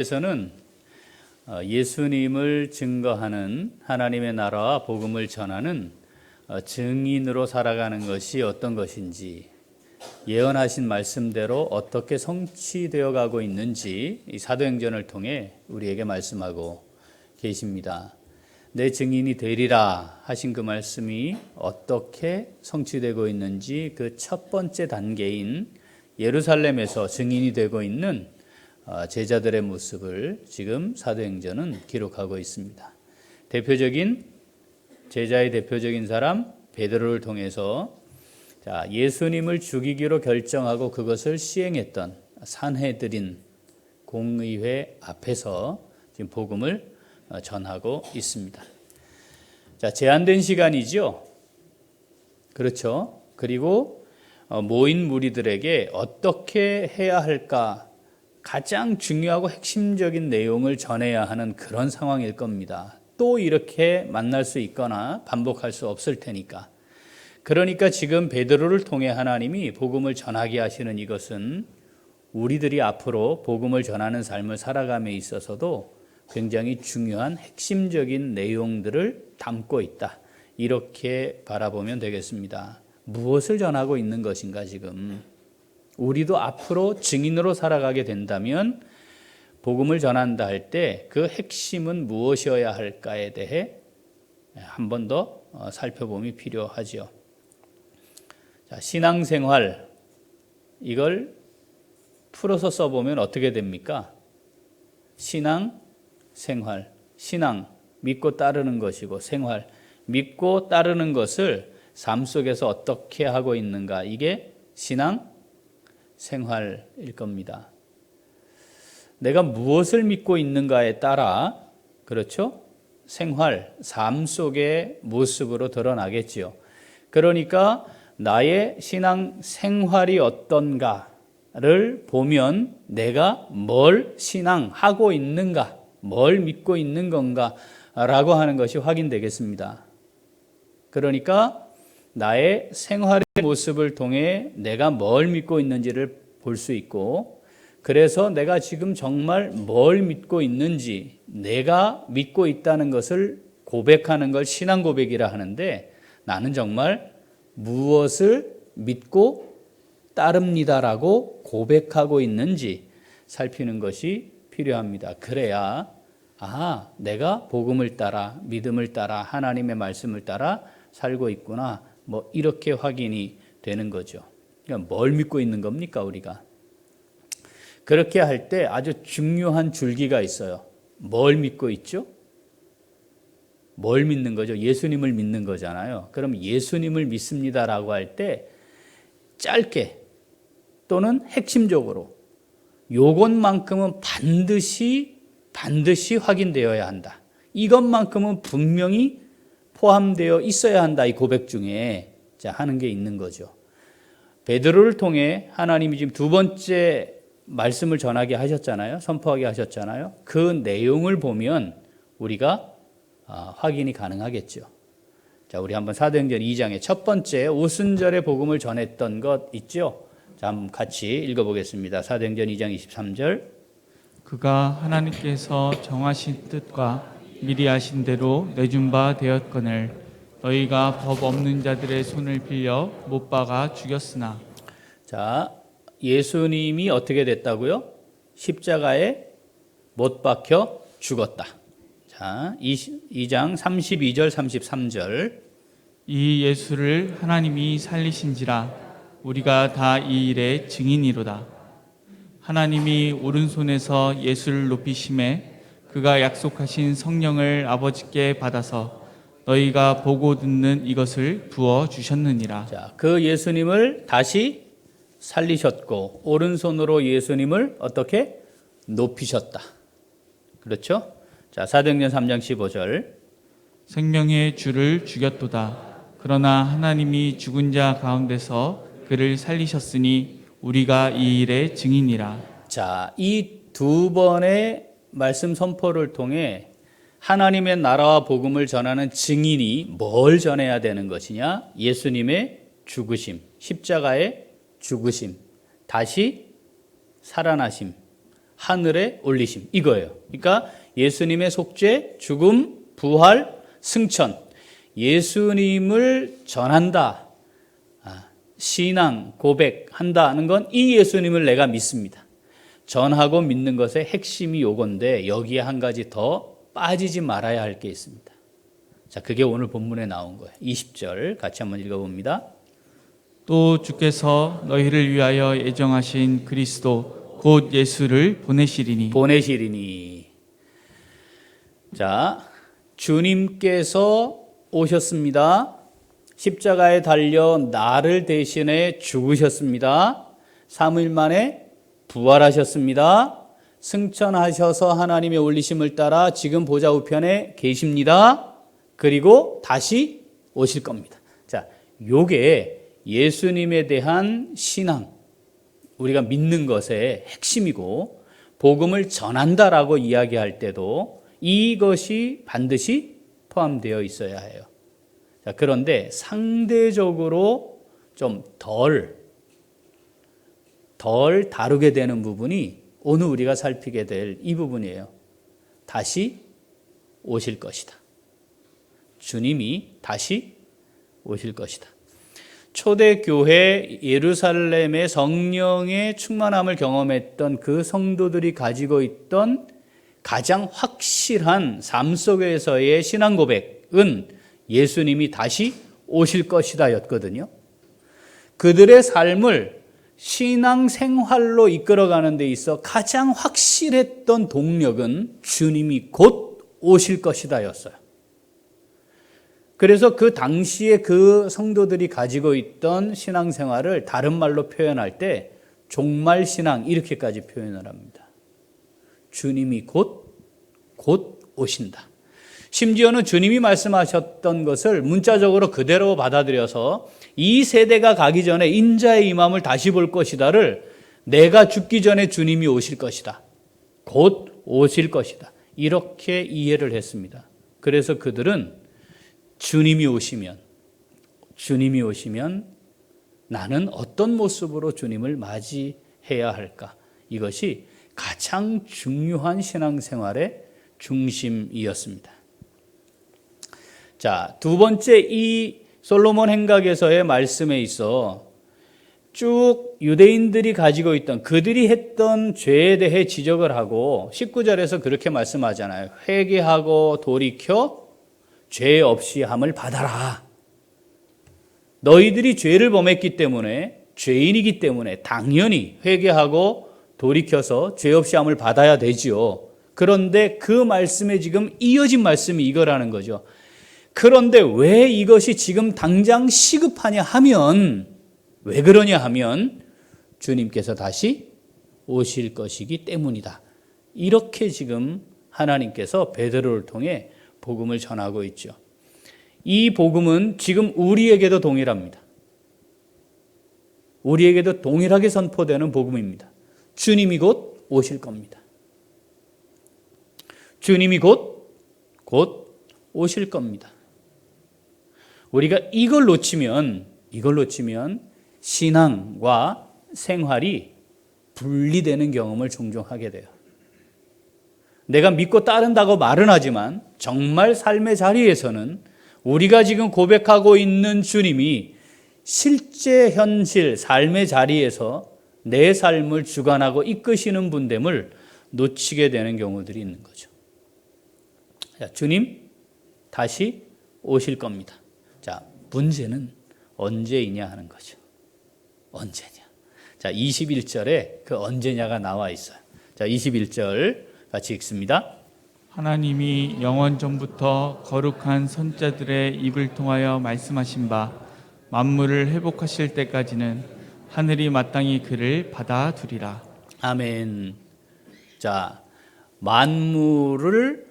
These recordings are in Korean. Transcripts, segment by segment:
에서는 예수님을 증거하는 하나님의 나라와 복음을 전하는 증인으로 살아가는 것이 어떤 것인지, 예언하신 말씀대로 어떻게 성취되어 가고 있는지 이 사도행전을 통해 우리에게 말씀하고 계십니다. 내 증인이 되리라 하신 그 말씀이 어떻게 성취되고 있는지 그 첫 번째 단계인 예루살렘에서 증인이 되고 있는 제자들의 모습을 지금 사도행전은 기록하고 있습니다. 제자의 대표적인 사람 베드로를 통해서 예수님을 죽이기로 결정하고 그것을 시행했던 산헤드린 공의회 앞에서 지금 복음을 전하고 있습니다. 제한된 시간이죠. 그렇죠. 그리고 모인 무리들에게 어떻게 해야 할까, 가장 중요하고 핵심적인 내용을 전해야 하는 그런 상황일 겁니다. 또 이렇게 만날 수 있거나 반복할 수 없을 테니까. 그러니까 지금 베드로를 통해 하나님이 복음을 전하게 하시는 이것은 우리들이 앞으로 복음을 전하는 삶을 살아감에 있어서도 굉장히 중요한 핵심적인 내용들을 담고 있다. 이렇게 바라보면 되겠습니다. 무엇을 전하고 있는 것인가 지금? 우리도 앞으로 증인으로 살아가게 된다면 복음을 전한다 할 때 그 핵심은 무엇이어야 할까에 대해 한 번 더 살펴봄이 필요하죠. 신앙생활, 이걸 풀어서 써보면 어떻게 됩니까? 신앙생활, 신앙, 믿고 따르는 것이고, 생활, 믿고 따르는 것을 삶 속에서 어떻게 하고 있는가, 이게 신앙생활일 겁니다. 내가 무엇을 믿고 있는가에 따라, 그렇죠? 생활, 삶 속의 모습으로 드러나겠지요. 그러니까 나의 신앙 생활이 어떤가를 보면 내가 뭘 신앙하고 있는가, 뭘 믿고 있는 건가 라고 하는 것이 확인되겠습니다. 그러니까 나의 생활의 모습을 통해 내가 뭘 믿고 있는지를 볼 수 있고, 그래서 내가 지금 정말 뭘 믿고 있는지, 내가 믿고 있다는 것을 고백하는 걸 신앙 고백이라 하는데, 나는 정말 무엇을 믿고 따릅니다라고 고백하고 있는지 살피는 것이 필요합니다. 그래야 내가 복음을 따라, 믿음을 따라, 하나님의 말씀을 따라 살고 있구나, 이렇게 확인이 되는 거죠. 그러니까 뭘 믿고 있는 겁니까, 우리가? 그렇게 할 때 아주 중요한 줄기가 있어요. 뭘 믿고 있죠? 뭘 믿는 거죠? 예수님을 믿는 거잖아요. 그럼 예수님을 믿습니다라고 할 때 짧게 또는 핵심적으로 요것만큼은 반드시 확인되어야 한다. 이것만큼은 분명히 포함되어 있어야 한다. 이 고백 중에 하는 게 있는 거죠. 베드로를 통해 하나님이 지금 두 번째 말씀을 전하게 하셨잖아요. 선포하게 하셨잖아요. 그 내용을 보면 우리가 확인이 가능하겠죠. 우리 한번 사도행전 2장의 첫 번째 오순절의 복음을 전했던 것 있죠. 한번 같이 읽어보겠습니다. 사도행전 2장 23절. 그가 하나님께서 정하신 뜻과 미리 하신 대로 내준 바 되었거늘 너희가 법 없는 자들의 손을 빌려 못 박아 죽였으나. 예수님이 어떻게 됐다고요? 십자가에 못 박혀 죽었다. 2장 32절 33절. 이 예수를 하나님이 살리신지라 우리가 다 이 일의 증인이로다. 하나님이 오른손에서 예수를 높이심에 그가 약속하신 성령을 아버지께 받아서 너희가 보고 듣는 이것을 부어 주셨느니라. 그 예수님을 다시 살리셨고 오른손으로 예수님을 어떻게 높이셨다. 그렇죠? 사도행전 3장 15절. 생명의 주를 죽였도다. 그러나 하나님이 죽은 자 가운데서 그를 살리셨으니 우리가 이 일의 증인이라. 이 두 번의 말씀 선포를 통해 하나님의 나라와 복음을 전하는 증인이 뭘 전해야 되는 것이냐? 예수님의 죽으심, 십자가의 죽으심, 다시 살아나심, 하늘에 올리심 이거예요. 그러니까 예수님의 속죄, 죽음, 부활, 승천, 예수님을 전한다, 신앙, 고백한다는 건 이 예수님을 내가 믿습니다. 전하고 믿는 것의 핵심이 요건데 여기에 한 가지 더 빠지지 말아야 할 게 있습니다. 자, 그게 오늘 본문에 나온 거예요. 20절 같이 한번 읽어봅니다. 또 주께서 너희를 위하여 예정하신 그리스도 곧 예수를 보내시리니. 자, 주님께서 오셨습니다. 십자가에 달려 나를 대신해 죽으셨습니다. 3일 만에 부활하셨습니다. 승천하셔서 하나님의 올리심을 따라 지금 보좌 우편에 계십니다. 그리고 다시 오실 겁니다. 자, 요게 예수님에 대한 신앙, 우리가 믿는 것의 핵심이고 복음을 전한다라고 이야기할 때도 이것이 반드시 포함되어 있어야 해요. 자, 그런데 상대적으로 좀 덜 다루게 되는 부분이 오늘 우리가 살피게 될 이 부분이에요. 다시 오실 것이다. 주님이 다시 오실 것이다. 초대교회 예루살렘의 성령의 충만함을 경험했던 그 성도들이 가지고 있던 가장 확실한 삶 속에서의 신앙 고백은 예수님이 다시 오실 것이다 였거든요. 그들의 삶을 신앙 생활로 이끌어가는 데 있어 가장 확실했던 동력은 주님이 곧 오실 것이다 였어요. 그래서 그 당시에 그 성도들이 가지고 있던 신앙 생활을 다른 말로 표현할 때 종말 신앙 이렇게까지 표현을 합니다. 주님이 곧 오신다. 심지어는 주님이 말씀하셨던 것을 문자적으로 그대로 받아들여서 이 세대가 가기 전에 인자의 임함을 다시 볼 것이다를 내가 죽기 전에 주님이 오실 것이다. 곧 오실 것이다. 이렇게 이해를 했습니다. 그래서 그들은 주님이 오시면 나는 어떤 모습으로 주님을 맞이해야 할까? 이것이 가장 중요한 신앙생활의 중심이었습니다. 자, 두 번째 이 솔로몬 행각에서의 말씀에 있어 쭉 유대인들이 가지고 있던 그들이 했던 죄에 대해 지적을 하고 19절에서 그렇게 말씀하잖아요. 회개하고 돌이켜 죄 없이 함을 받아라. 너희들이 죄를 범했기 때문에 죄인이기 때문에 당연히 회개하고 돌이켜서 죄 없이 함을 받아야 되지요. 그런데 그 말씀에 지금 이어진 말씀이 이거라는 거죠. 그런데 왜 이것이 지금 당장 시급하냐 하면, 왜 그러냐 하면 주님께서 다시 오실 것이기 때문이다. 이렇게 지금 하나님께서 베드로를 통해 복음을 전하고 있죠. 이 복음은 지금 우리에게도 동일합니다. 우리에게도 동일하게 선포되는 복음입니다. 주님이 곧 오실 겁니다. 주님이 곧 오실 겁니다. 우리가 이걸 놓치면 신앙과 생활이 분리되는 경험을 종종 하게 돼요. 내가 믿고 따른다고 말은 하지만 정말 삶의 자리에서는 우리가 지금 고백하고 있는 주님이 실제 현실 삶의 자리에서 내 삶을 주관하고 이끄시는 분됨을 놓치게 되는 경우들이 있는 거죠. 자, 주님 다시 오실 겁니다. 자, 문제는 언제이냐 하는 거죠. 언제냐. 자, 21절에 그 언제냐가 나와 있어요. 자, 21절 같이 읽습니다. 하나님이 영원 전부터 거룩한 선자들의 입을 통하여 말씀하신 바 만물을 회복하실 때까지는 하늘이 마땅히 그를 받아두리라. 아멘. 자, 만물을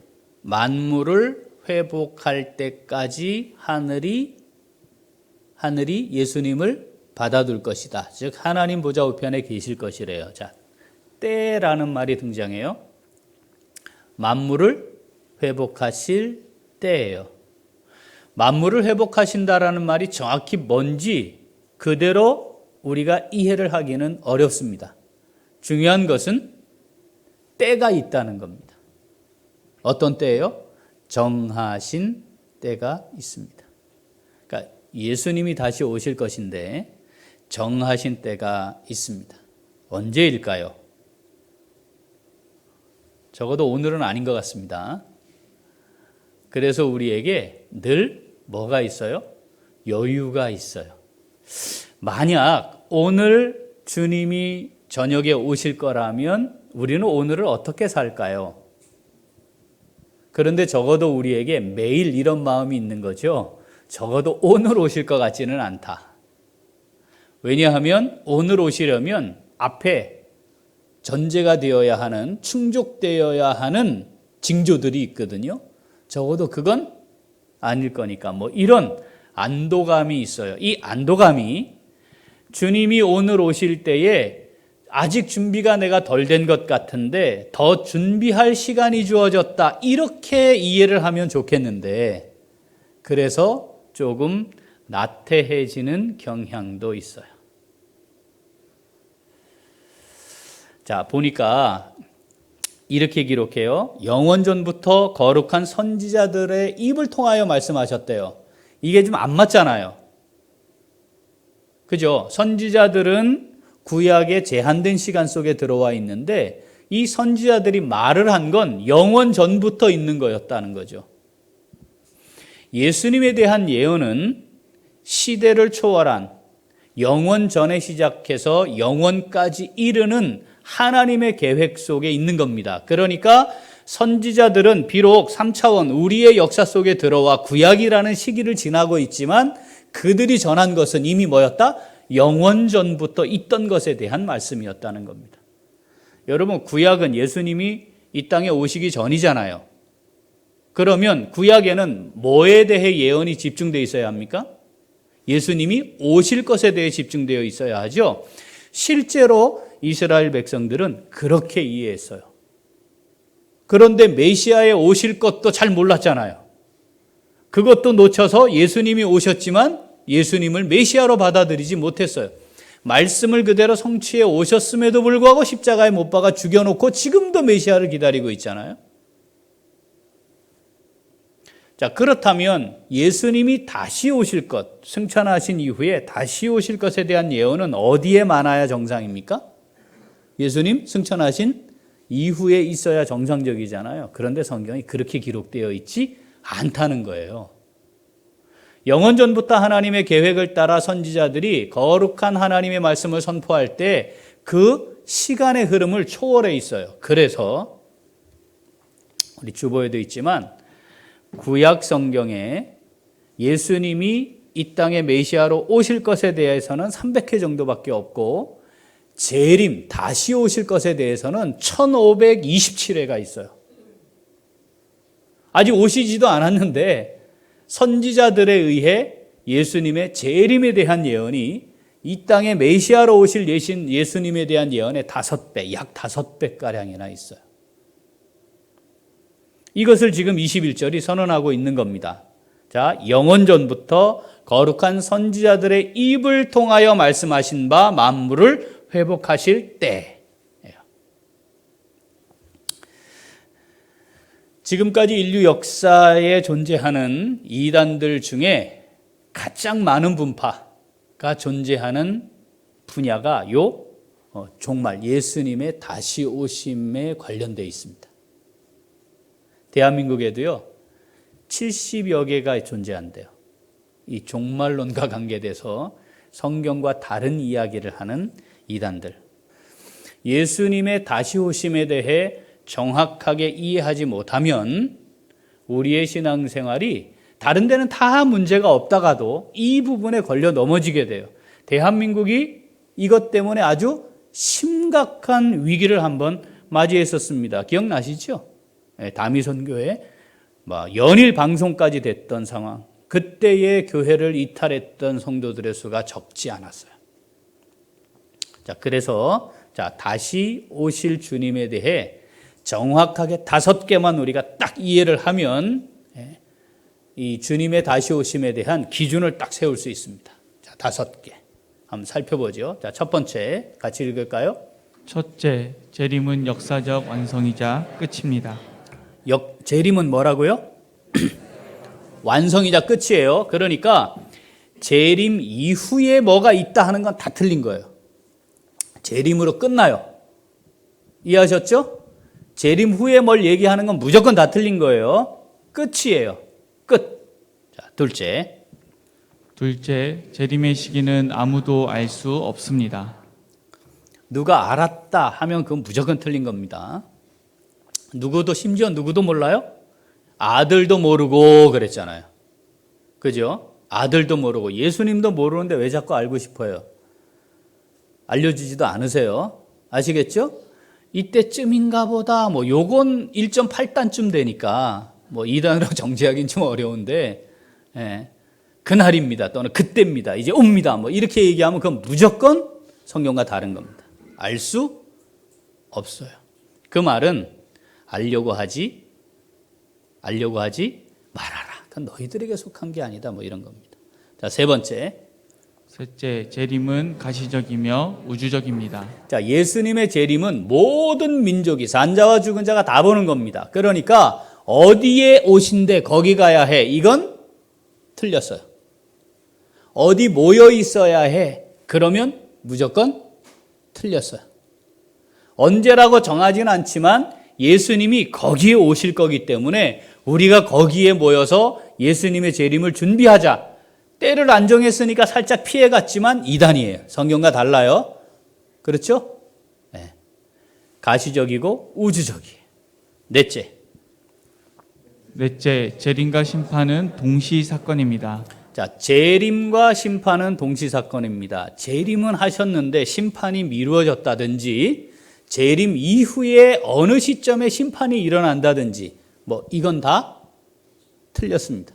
회복할 때까지 하늘이 예수님을 받아둘 것이다. 즉 하나님 보좌 우편에 계실 것이래요. 자, 때라는 말이 등장해요. 만물을 회복하실 때예요. 만물을 회복하신다라는 말이 정확히 뭔지 그대로 우리가 이해를 하기는 어렵습니다. 중요한 것은 때가 있다는 겁니다. 어떤 때예요? 정하신 때가 있습니다. 그러니까 예수님이 다시 오실 것인데 정하신 때가 있습니다. 언제일까요? 적어도 오늘은 아닌 것 같습니다. 그래서 우리에게 늘 뭐가 있어요? 여유가 있어요. 만약 오늘 주님이 저녁에 오실 거라면 우리는 오늘을 어떻게 살까요? 그런데 적어도 우리에게 매일 이런 마음이 있는 거죠. 적어도 오늘 오실 것 같지는 않다. 왜냐하면 오늘 오시려면 앞에 전제가 되어야 하는, 충족되어야 하는 징조들이 있거든요. 적어도 그건 아닐 거니까 이런 안도감이 있어요. 이 안도감이 주님이 오늘 오실 때에 아직 준비가 내가 덜 된 것 같은데 더 준비할 시간이 주어졌다. 이렇게 이해를 하면 좋겠는데 그래서 조금 나태해지는 경향도 있어요. 자, 보니까 이렇게 기록해요. 영원전부터 거룩한 선지자들의 입을 통하여 말씀하셨대요. 이게 좀 안 맞잖아요. 그죠? 선지자들은 구약의 제한된 시간 속에 들어와 있는데 이 선지자들이 말을 한 건 영원 전부터 있는 거였다는 거죠. 예수님에 대한 예언은 시대를 초월한 영원 전에 시작해서 영원까지 이르는 하나님의 계획 속에 있는 겁니다. 그러니까 선지자들은 비록 3차원 우리의 역사 속에 들어와 구약이라는 시기를 지나고 있지만 그들이 전한 것은 이미 뭐였다? 영원 전부터 있던 것에 대한 말씀이었다는 겁니다. 여러분, 구약은 예수님이 이 땅에 오시기 전이잖아요. 그러면 구약에는 뭐에 대해 예언이 집중되어 있어야 합니까? 예수님이 오실 것에 대해 집중되어 있어야 하죠. 실제로 이스라엘 백성들은 그렇게 이해했어요. 그런데 메시아에 오실 것도 잘 몰랐잖아요. 그것도 놓쳐서 예수님이 오셨지만 예수님을 메시아로 받아들이지 못했어요. 말씀을 그대로 성취해 오셨음에도 불구하고 십자가에 못 박아 죽여놓고 지금도 메시아를 기다리고 있잖아요. 자, 그렇다면 예수님이 다시 오실 것, 승천하신 이후에 다시 오실 것에 대한 예언은 어디에 많아야 정상입니까? 예수님 승천하신 이후에 있어야 정상적이잖아요. 그런데 성경이 그렇게 기록되어 있지 않다는 거예요. 영원 전부터 하나님의 계획을 따라 선지자들이 거룩한 하나님의 말씀을 선포할 때 그 시간의 흐름을 초월해 있어요. 그래서 우리 주보에도 있지만 구약 성경에 예수님이 이 땅에 메시아로 오실 것에 대해서는 300회 정도밖에 없고 재림, 다시 오실 것에 대해서는 1527회가 있어요. 아직 오시지도 않았는데 선지자들에 의해 예수님의 재림에 대한 예언이 이 땅에 메시아로 오실 예수님에 대한 예언의 5배, 약 5배가량이나 있어요. 이것을 지금 21절이 선언하고 있는 겁니다. 자, 영원전부터 거룩한 선지자들의 입을 통하여 말씀하신 바 만물을 회복하실 때예요. 지금까지 인류 역사에 존재하는 이단들 중에 가장 많은 분파가 존재하는 분야가 종말 예수님의 다시 오심에 관련되어 있습니다. 대한민국에도요 70여 개가 존재한대요. 이 종말론과 관계돼서 성경과 다른 이야기를 하는 이단들. 예수님의 다시 오심에 대해 정확하게 이해하지 못하면 우리의 신앙생활이 다른 데는 다 문제가 없다가도 이 부분에 걸려 넘어지게 돼요. 대한민국이 이것 때문에 아주 심각한 위기를 한번 맞이했었습니다. 기억나시죠? 다미선교회 연일 방송까지 됐던 상황. 그때의 교회를 이탈했던 성도들의 수가 적지 않았어요. 자, 그래서 다시 오실 주님에 대해 정확하게 5개만 우리가 딱 이해를 하면 이 주님의 다시 오심에 대한 기준을 딱 세울 수 있습니다. 자, 5개. 한번 살펴보죠. 자, 첫 번째 같이 읽을까요? 첫째, 재림은 역사적 완성이자 끝입니다. 재림은 뭐라고요? 완성이자 끝이에요. 그러니까 재림 이후에 뭐가 있다 하는 건 다 틀린 거예요. 재림으로 끝나요. 이해하셨죠? 재림 후에 뭘 얘기하는 건 무조건 다 틀린 거예요. 끝이에요. 끝. 자, 둘째, 재림의 시기는 아무도 알 수 없습니다. 누가 알았다 하면 그건 무조건 틀린 겁니다. 심지어 누구도 몰라요? 아들도 모르고 그랬잖아요. 그죠? 아들도 모르고 예수님도 모르는데 왜 자꾸 알고 싶어요? 알려주지도 않으세요. 아시겠죠? 이때쯤인가 보다 요건 1.8단쯤 되니까 2단으로 정지하기는 좀 어려운데 그날입니다. 또는 그때입니다. 이제 옵니다. 이렇게 얘기하면 그건 무조건 성경과 다른 겁니다. 알 수 없어요. 그 말은 알려고 하지 말아라. 그건 너희들에게 속한 게 아니다. 이런 겁니다. 자, 세 번째. 셋째, 재림은 가시적이며 우주적입니다. 자, 예수님의 재림은 모든 민족이 산자와 죽은 자가 다 보는 겁니다. 그러니까 어디에 오신데 거기 가야 해. 이건 틀렸어요. 어디 모여 있어야 해. 그러면 무조건 틀렸어요. 언제라고 정하지는 않지만 예수님이 거기에 오실 거기 때문에 우리가 거기에 모여서 예수님의 재림을 준비하자. 때를 안 정했으니까 살짝 피해갔지만 이단이에요. 성경과 달라요. 그렇죠? 네. 가시적이고 우주적이에요. 넷째, 재림과 심판은 동시 사건입니다. 자, 재림과 심판은 동시 사건입니다. 재림은 하셨는데 심판이 미루어졌다든지 재림 이후에 어느 시점에 심판이 일어난다든지 이건 다 틀렸습니다.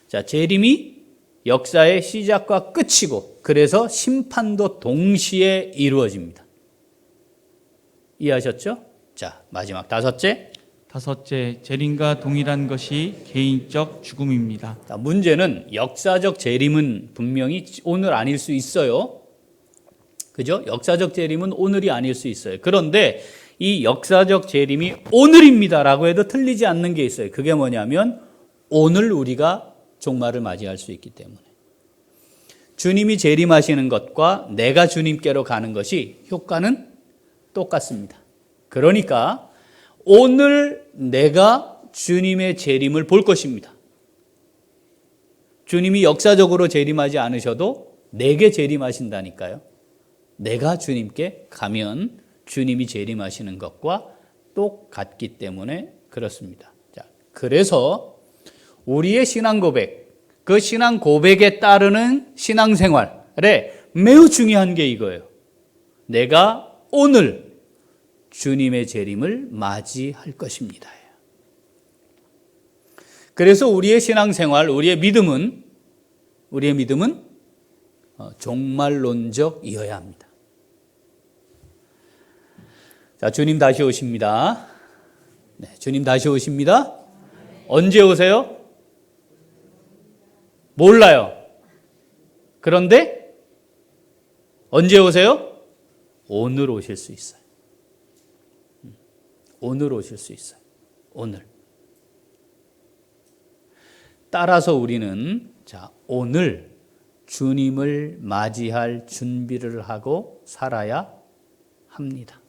자, 재림이 역사의 시작과 끝이고 그래서 심판도 동시에 이루어집니다. 이해하셨죠? 자, 마지막 다섯째, 재림과 동일한 것이 개인적 죽음입니다. 자, 문제는 역사적 재림은 분명히 오늘 아닐 수 있어요. 그죠? 역사적 재림은 오늘이 아닐 수 있어요. 그런데 이 역사적 재림이 오늘입니다라고 해도 틀리지 않는 게 있어요. 그게 뭐냐면 오늘 우리가 종말을 맞이할 수 있기 때문에. 주님이 재림하시는 것과 내가 주님께로 가는 것이 효과는 똑같습니다. 그러니까 오늘 내가 주님의 재림을 볼 것입니다. 주님이 역사적으로 재림하지 않으셔도 내게 재림하신다니까요. 내가 주님께 가면 주님이 재림하시는 것과 똑같기 때문에 그렇습니다. 자, 그래서 우리의 신앙 고백, 그 신앙 고백에 따르는 신앙생활에 매우 중요한 게 이거예요. 내가 오늘 주님의 재림을 맞이할 것입니다. 그래서 우리의 신앙생활, 우리의 믿음은 종말론적이어야 합니다. 자, 주님 다시 오십니다. 네, 주님 다시 오십니다. 언제 오세요? 몰라요. 그런데 언제 오세요? 오늘 오실 수 있어요. 오늘 오실 수 있어요. 오늘. 따라서 우리는 오늘 주님을 맞이할 준비를 하고 살아야 합니다.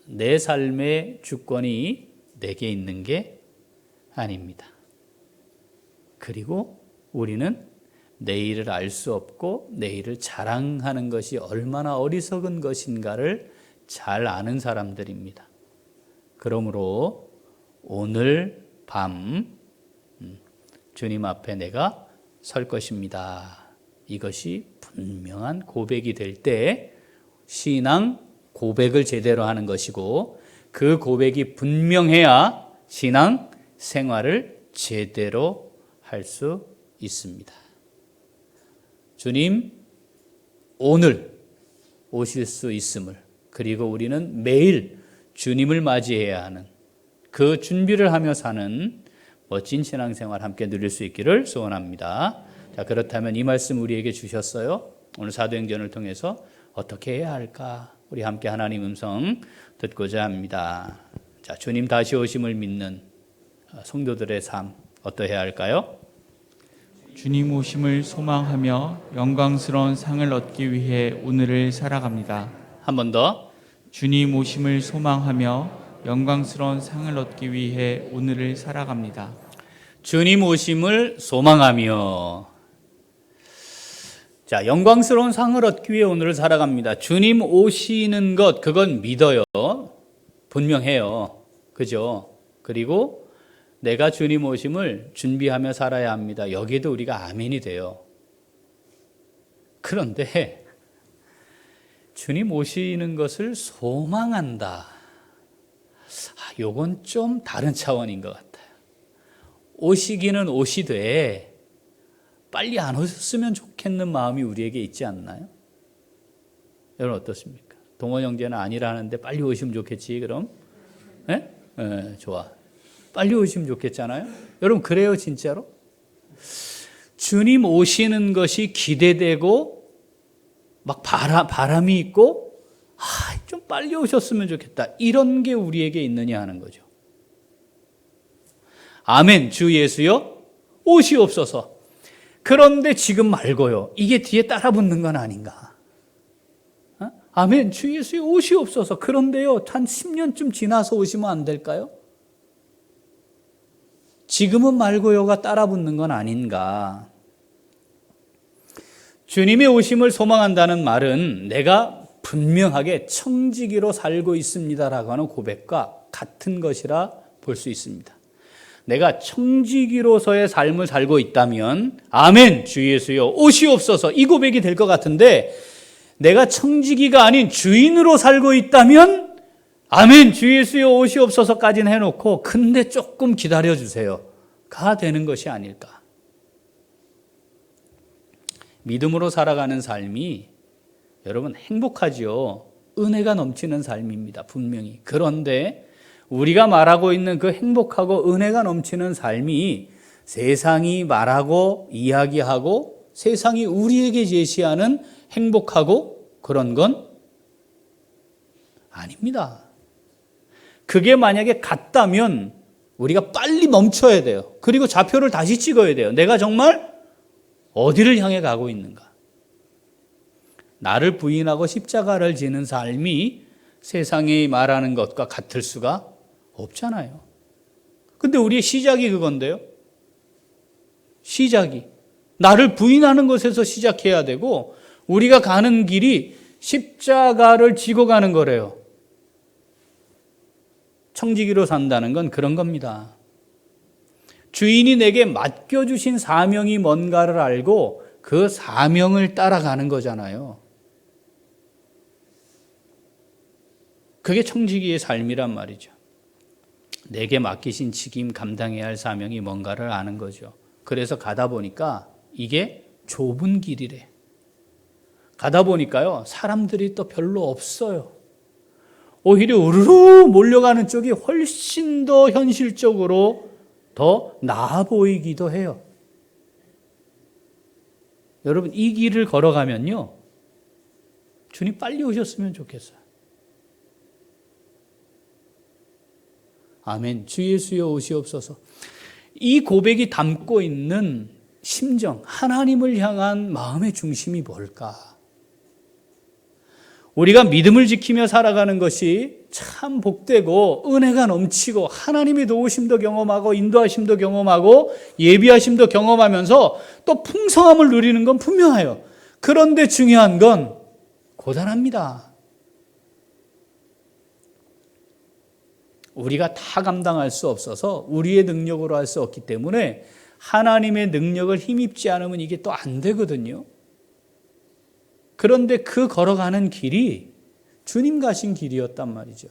내 삶의 주권이 내게 있는 게 아닙니다. 그리고 우리는 내일을 알 수 없고 내일을 자랑하는 것이 얼마나 어리석은 것인가를 잘 아는 사람들입니다. 그러므로 오늘 밤 주님 앞에 내가 설 것입니다. 이것이 분명한 고백이 될 때 신앙 고백을 제대로 하는 것이고 그 고백이 분명해야 신앙 생활을 제대로 할 수 있습니다. 주님 오늘 오실 수 있음을, 그리고 우리는 매일 주님을 맞이해야 하는 그 준비를 하며 사는 멋진 신앙생활 함께 누릴 수 있기를 소원합니다. 자, 그렇다면 이 말씀 우리에게 주셨어요. 오늘 사도행전을 통해서 어떻게 해야 할까? 우리 함께 하나님 음성 듣고자 합니다. 자, 주님 다시 오심을 믿는 성도들의 삶 어떠해야 할까요? 주님 오심을 소망하며 영광스러운 상을 얻기 위해 오늘을 살아갑니다. 한 번 더. 주님 오심을 소망하며 영광스러운 상을 얻기 위해 오늘을 살아갑니다. 주님 오심을 소망하며. 자, 영광스러운 상을 얻기 위해 오늘을 살아갑니다. 주님 오시는 것, 그건 믿어요. 분명해요. 그죠? 그리고 내가 주님 오심을 준비하며 살아야 합니다. 여기에도 우리가 아멘이 돼요. 그런데 주님 오시는 것을 소망한다. 요건 좀 다른 차원인 것 같아요. 오시기는 오시되 빨리 안 오셨으면 좋겠는 마음이 우리에게 있지 않나요? 여러분 어떻습니까? 동원 형제는 아니라는데 빨리 오시면 좋겠지 그럼? 네? 네, 좋아. 빨리 오시면 좋겠잖아요? 여러분 그래요 진짜로? 주님 오시는 것이 기대되고 막 바람이 있고 좀 빨리 오셨으면 좋겠다. 이런 게 우리에게 있느냐 하는 거죠. 아멘. 주 예수여 오시옵소서. 그런데 지금 말고요. 이게 뒤에 따라 붙는 건 아닌가? 아멘. 주 예수여 오시옵소서. 그런데요. 한 10년쯤 지나서 오시면 안 될까요? 지금은 말고요가 따라 붙는 건 아닌가? 주님의 오심을 소망한다는 말은 내가 분명하게 청지기로 살고 있습니다라고 하는 고백과 같은 것이라 볼 수 있습니다. 내가 청지기로서의 삶을 살고 있다면 아멘 주 예수여 오시옵소서 이 고백이 될 것 같은데 내가 청지기가 아닌 주인으로 살고 있다면 아멘 주 예수여 오시옵소서까지는 해놓고 근데 조금 기다려주세요가 되는 것이 아닐까. 믿음으로 살아가는 삶이 여러분 행복하지요. 은혜가 넘치는 삶입니다. 분명히. 그런데 우리가 말하고 있는 그 행복하고 은혜가 넘치는 삶이 세상이 말하고 이야기하고 세상이 우리에게 제시하는 행복하고 그런 건 아닙니다. 그게 만약에 같다면 우리가 빨리 멈춰야 돼요. 그리고 좌표를 다시 찍어야 돼요. 내가 정말 어디를 향해 가고 있는가? 나를 부인하고 십자가를 지는 삶이 세상이 말하는 것과 같을 수가 없잖아요. 근데 우리의 시작이 그건데요. 시작이. 나를 부인하는 것에서 시작해야 되고 우리가 가는 길이 십자가를 지고 가는 거래요. 청지기로 산다는 건 그런 겁니다. 주인이 내게 맡겨주신 사명이 뭔가를 알고 그 사명을 따라가는 거잖아요. 그게 청지기의 삶이란 말이죠. 내게 맡기신 책임 감당해야 할 사명이 뭔가를 아는 거죠. 그래서 가다 보니까 이게 좁은 길이래. 가다 보니까요, 사람들이 또 별로 없어요. 오히려 우르르 몰려가는 쪽이 훨씬 더 현실적으로 더 나아 보이기도 해요. 여러분, 이 길을 걸어가면요, 주님 빨리 오셨으면 좋겠어요. 아멘. 주 예수여 오시옵소서. 이 고백이 담고 있는 심정, 하나님을 향한 마음의 중심이 뭘까? 우리가 믿음을 지키며 살아가는 것이 참 복되고 은혜가 넘치고 하나님의 도우심도 경험하고 인도하심도 경험하고 예비하심도 경험하면서 또 풍성함을 누리는 건 분명해요. 그런데 중요한 건 고단합니다. 우리가 다 감당할 수 없어서 우리의 능력으로 할 수 없기 때문에 하나님의 능력을 힘입지 않으면 이게 또 안 되거든요. 그런데 그 걸어가는 길이 주님 가신 길이었단 말이죠.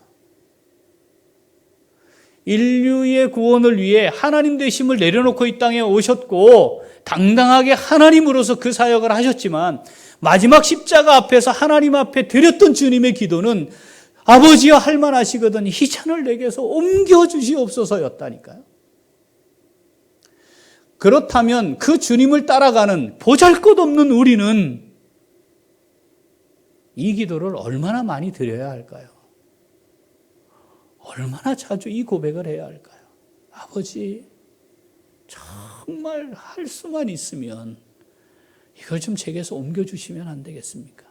인류의 구원을 위해 하나님 되심을 내려놓고 이 땅에 오셨고 당당하게 하나님으로서 그 사역을 하셨지만 마지막 십자가 앞에서 하나님 앞에 드렸던 주님의 기도는 아버지여 할만하시거든 이 잔을 내게서 옮겨주시옵소서였다니까요. 그렇다면 그 주님을 따라가는 보잘것없는 우리는 이 기도를 얼마나 많이 드려야 할까요? 얼마나 자주 이 고백을 해야 할까요? 아버지, 정말 할 수만 있으면 이걸 좀 제게서 옮겨주시면 안 되겠습니까?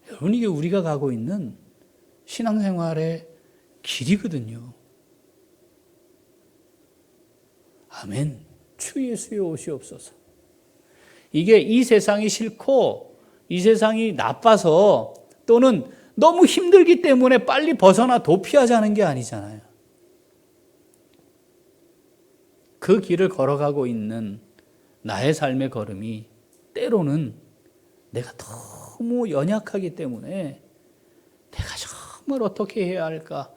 여러분, 이게 우리가 가고 있는 신앙생활의 길이거든요. 아멘. 주 예수여 오시옵소서. 이게 이 세상이 싫고 이 세상이 나빠서 또는 너무 힘들기 때문에 빨리 벗어나 도피하자는 게 아니잖아요. 그 길을 걸어가고 있는 나의 삶의 걸음이 때로는 내가 너무 연약하기 때문에 내가 정말 어떻게 해야 할까?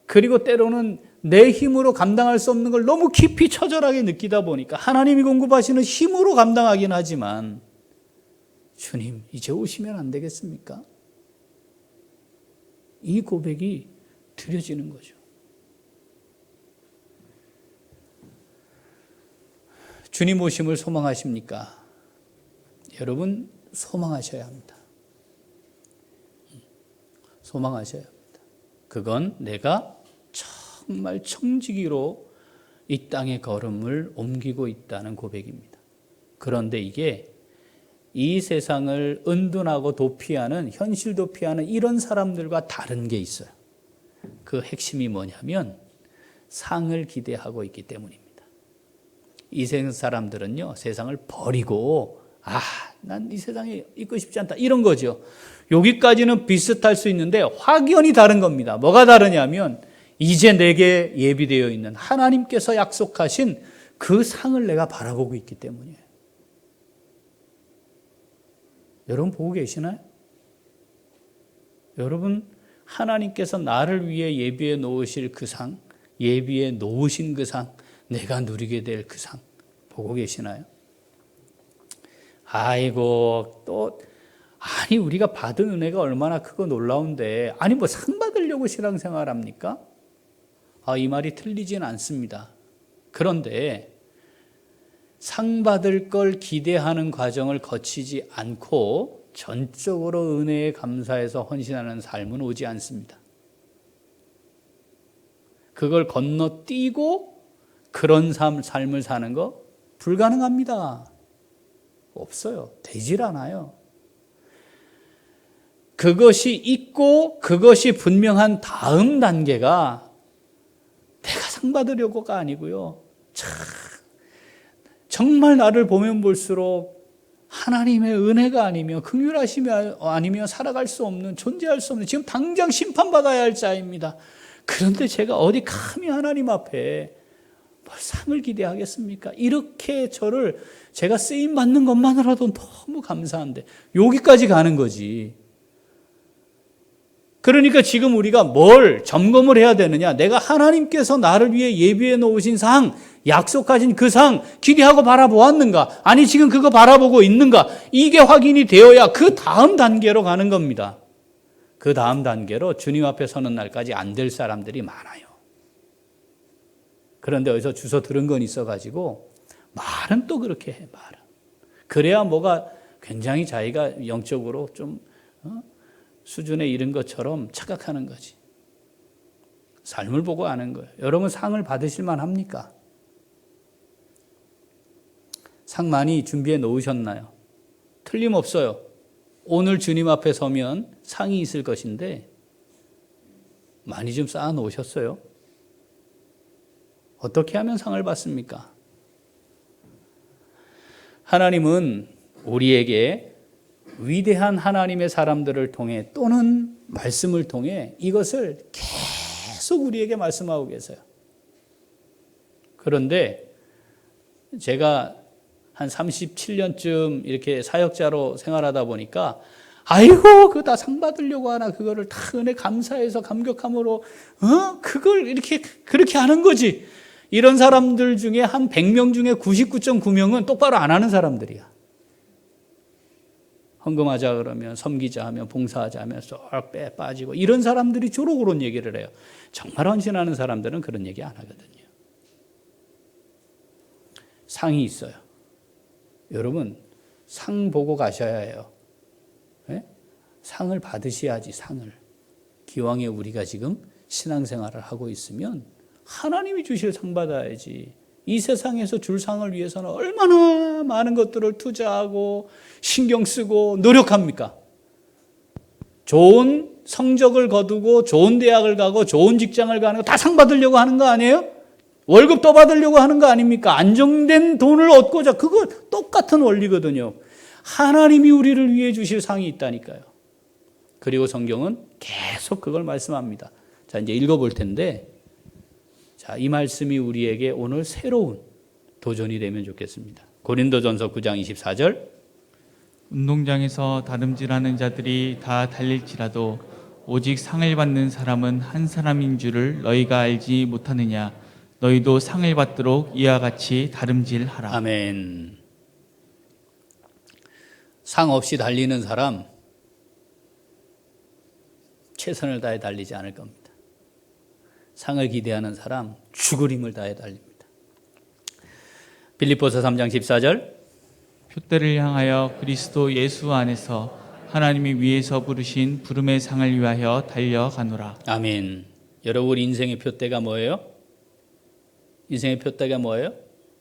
그리고 때로는 내 힘으로 감당할 수 없는 걸 너무 깊이 처절하게 느끼다 보니까 하나님이 공급하시는 힘으로 감당하긴 하지만 주님, 이제 오시면 안 되겠습니까? 이 고백이 드려지는 거죠. 주님 오심을 소망하십니까? 여러분, 소망하셔야 합니다. 소망하셔야 합니다. 그건 내가 정말 청지기로 이 땅의 걸음을 옮기고 있다는 고백입니다. 그런데 이게 이 세상을 은둔하고 도피하는, 현실 도피하는 이런 사람들과 다른 게 있어요. 그 핵심이 뭐냐면 상을 기대하고 있기 때문입니다. 이 세상 사람들은요, 세상을 버리고 난 이 세상에 있고 싶지 않다, 이런 거죠. 여기까지는 비슷할 수 있는데 확연히 다른 겁니다. 뭐가 다르냐면 이제 내게 예비되어 있는 하나님께서 약속하신 그 상을 내가 바라보고 있기 때문이에요. 여러분 보고 계시나요? 여러분, 하나님께서 나를 위해 예비해 놓으실 그 상, 예비해 놓으신 그 상, 내가 누리게 될 그 상 보고 계시나요? 아이고, 또 아니 우리가 받은 은혜가 얼마나 크고 놀라운데 아니 뭐 상 받으려고 신앙생활 합니까? 이 말이 틀리진 않습니다. 그런데 상 받을 걸 기대하는 과정을 거치지 않고 전적으로 은혜에 감사해서 헌신하는 삶은 오지 않습니다. 그걸 건너뛰고 그런 삶을 사는 거 불가능합니다. 없어요. 되질 않아요. 그것이 있고 그것이 분명한 다음 단계가 내가 상 받으려고가 아니고요. 정말 나를 보면 볼수록 하나님의 은혜가 아니며 긍휼하심이 아니며 살아갈 수 없는, 존재할 수 없는, 지금 당장 심판받아야 할 자입니다. 그런데 제가 어디 감히 하나님 앞에 뭘 상을 기대하겠습니까? 이렇게 제가 쓰임 받는 것만으로도 너무 감사한데 여기까지 가는 거지. 그러니까 지금 우리가 뭘 점검을 해야 되느냐? 내가 하나님께서 나를 위해 예비해 놓으신 상, 약속하신 그 상 기대하고 바라보았는가? 아니 지금 그거 바라보고 있는가? 이게 확인이 되어야 그 다음 단계로 가는 겁니다. 그 다음 단계로 주님 앞에 서는 날까지 안 될 사람들이 많아요. 그런데 어디서 주워 들은 건 있어가지고 말은 또 그렇게 해, 말은. 그래야 뭐가 굉장히 자기가 영적으로 좀 수준에 이른 것처럼 착각하는 거지. 삶을 보고 아는 거예요. 여러분 상을 받으실 만합니까? 상 많이 준비해 놓으셨나요? 틀림없어요. 오늘 주님 앞에 서면 상이 있을 것인데 많이 좀 쌓아 놓으셨어요? 어떻게 하면 상을 받습니까? 하나님은 우리에게 위대한 하나님의 사람들을 통해 또는 말씀을 통해 이것을 계속 우리에게 말씀하고 계세요. 그런데 제가 한 37년쯤 이렇게 사역자로 생활하다 보니까 아이고 그거 다 상 받으려고 하나, 그거를 다 은혜 감사해서 감격함으로 그걸 이렇게 그렇게 하는 거지. 이런 사람들 중에 한 100명 중에 99.9명은 똑바로 안 하는 사람들이야. 헌금하자 그러면, 섬기자 하면, 봉사하자 하면 쏙 빠지고, 이런 사람들이 주로 그런 얘기를 해요. 정말 헌신하는 사람들은 그런 얘기 안 하거든요. 상이 있어요. 여러분, 상 보고 가셔야 해요. 네? 상을 받으셔야지, 상을. 기왕에 우리가 지금 신앙생활을 하고 있으면 하나님이 주실 상 받아야지. 이 세상에서 줄 상을 위해서는 얼마나 많은 것들을 투자하고 신경 쓰고 노력합니까? 좋은 성적을 거두고 좋은 대학을 가고 좋은 직장을 가는 거 다 상 받으려고 하는 거 아니에요? 월급 더 받으려고 하는 거 아닙니까? 안정된 돈을 얻고자. 그거 똑같은 원리거든요. 하나님이 우리를 위해 주실 상이 있다니까요. 그리고 성경은 계속 그걸 말씀합니다. 자, 이제 읽어볼 텐데, 자, 이 말씀이 우리에게 오늘 새로운 도전이 되면 좋겠습니다. 고린도전서 9장 24절. 운동장에서 다름질하는 자들이 다 달릴지라도 오직 상을 받는 사람은 한 사람인 줄을 너희가 알지 못하느냐. 너희도 상을 받도록 이와 같이 다름질하라. 아멘. 상 없이 달리는 사람 최선을 다해 달리지 않을 겁니다. 상을 기대하는 사람 죽을 힘을 다해 달립니다. 빌립보서 3장 14절. 표대를 향하여 그리스도 예수 안에서 하나님이 위에서 부르신 부름의 상을 위하여 달려가노라. 아멘. 여러분, 인생의 표대가 뭐예요? 인생의 표대가 뭐예요?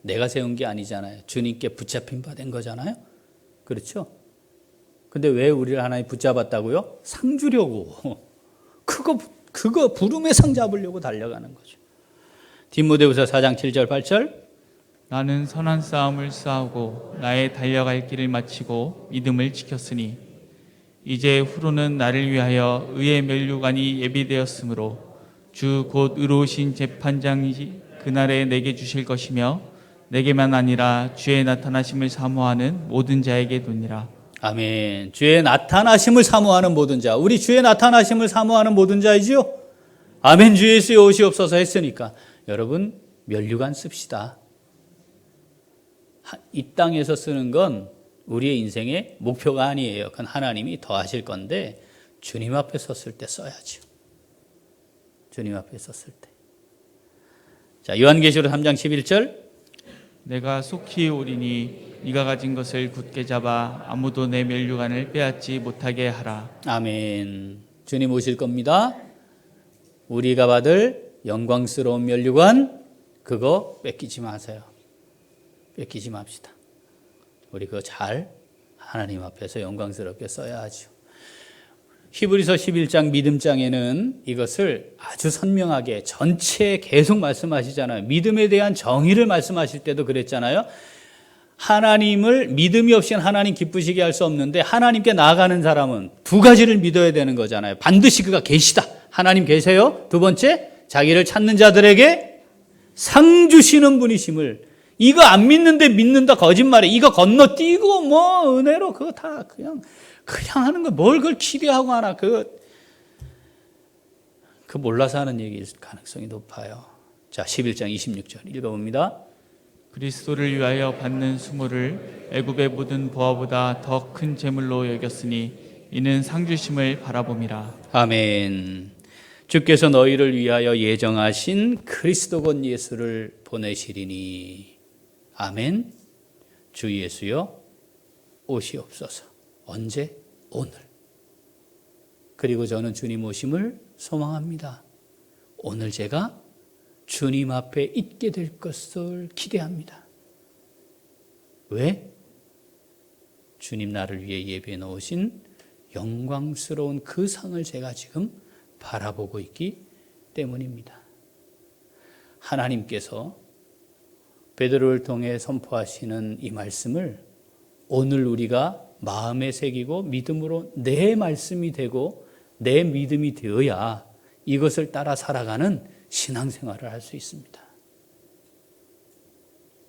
내가 세운 게 아니잖아요. 주님께 붙잡힌 바 된 거잖아요. 그렇죠? 근데 왜 우리를 하나님 붙잡았다고요? 상 주려고. 그거 부름의 상 잡으려고 달려가는 거죠. 디모데후서 4장 7절 8절. 나는 선한 싸움을 싸우고 나의 달려갈 길을 마치고 믿음을 지켰으니 이제 후로는 나를 위하여 의의 면류관이 예비되었으므로 주 곧 의로우신 재판장이 그날에 내게 주실 것이며 내게만 아니라 주의 나타나심을 사모하는 모든 자에게 도니라. 아멘. 주의 나타나심을 사모하는 모든 자. 우리 주의 나타나심을 사모하는 모든 자이지요? 아멘. 주 예수의 오시옵소서 했으니까 여러분, 면류관 씁시다. 이 땅에서 쓰는 건 우리의 인생의 목표가 아니에요. 그건 하나님이 더 하실 건데 주님 앞에 섰을 때 써야죠. 주님 앞에 섰을 때. 자, 요한계시록 3장 11절. 내가 속히 오리니 네가 가진 것을 굳게 잡아 아무도 내 면류관을 빼앗지 못하게 하라. 아멘. 주님 오실 겁니다. 우리가 받을 영광스러운 면류관, 그거 뺏기지 마세요. 뺏기지 맙시다. 우리 그거 잘 하나님 앞에서 영광스럽게 써야 하죠. 히브리서 11장 믿음장에는 이것을 아주 선명하게 전체 계속 말씀하시잖아요. 믿음에 대한 정의를 말씀하실 때도 그랬잖아요. 하나님을 믿음이 없이는 하나님 기쁘시게 할 수 없는데 하나님께 나아가는 사람은 두 가지를 믿어야 되는 거잖아요. 반드시 그가 계시다. 하나님 계세요. 두 번째, 자기를 찾는 자들에게 상 주시는 분이심을. 이거 안 믿는데 믿는다 거짓말이에요. 이거 건너뛰고 뭐 은혜로 그거 다 그냥 하는 거. 뭘 그걸 기대하고 하나. 그 몰라서 하는 얘기일 가능성이 높아요. 자, 11장 26절 읽어봅니다. 그리스도를 위하여 받는 수모를 애굽의 모든 보화보다 더 큰 재물로 여겼으니 이는 상 주심을 바라봄이라. 아멘. 주께서 너희를 위하여 예정하신 그리스도 곧 예수를 보내시리니. 아멘. 주 예수여 오시옵소서. 언제? 오늘. 그리고 저는 주님 오심을 소망합니다. 오늘 제가 주님 앞에 있게 될 것을 기대합니다. 왜? 주님 나를 위해 예비해 놓으신 영광스러운 그 상을 제가 지금 바라보고 있기 때문입니다. 하나님께서 베드로를 통해 선포하시는 이 말씀을 오늘 우리가 마음에 새기고 믿음으로 내 말씀이 되고 내 믿음이 되어야 이것을 따라 살아가는 신앙생활을 할 수 있습니다.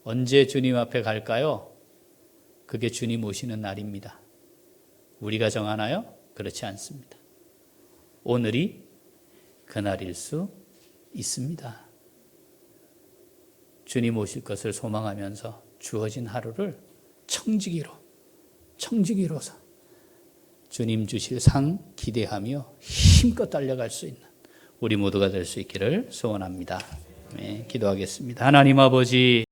언제 주님 앞에 갈까요? 그게 주님 오시는 날입니다. 우리가 정하나요? 그렇지 않습니다. 오늘이 그날일 수 있습니다. 주님 오실 것을 소망하면서 주어진 하루를 청지기로서 주님 주실 상 기대하며 힘껏 달려갈 수 있는 우리 모두가 될 수 있기를 소원합니다. 네, 기도하겠습니다. 하나님 아버지,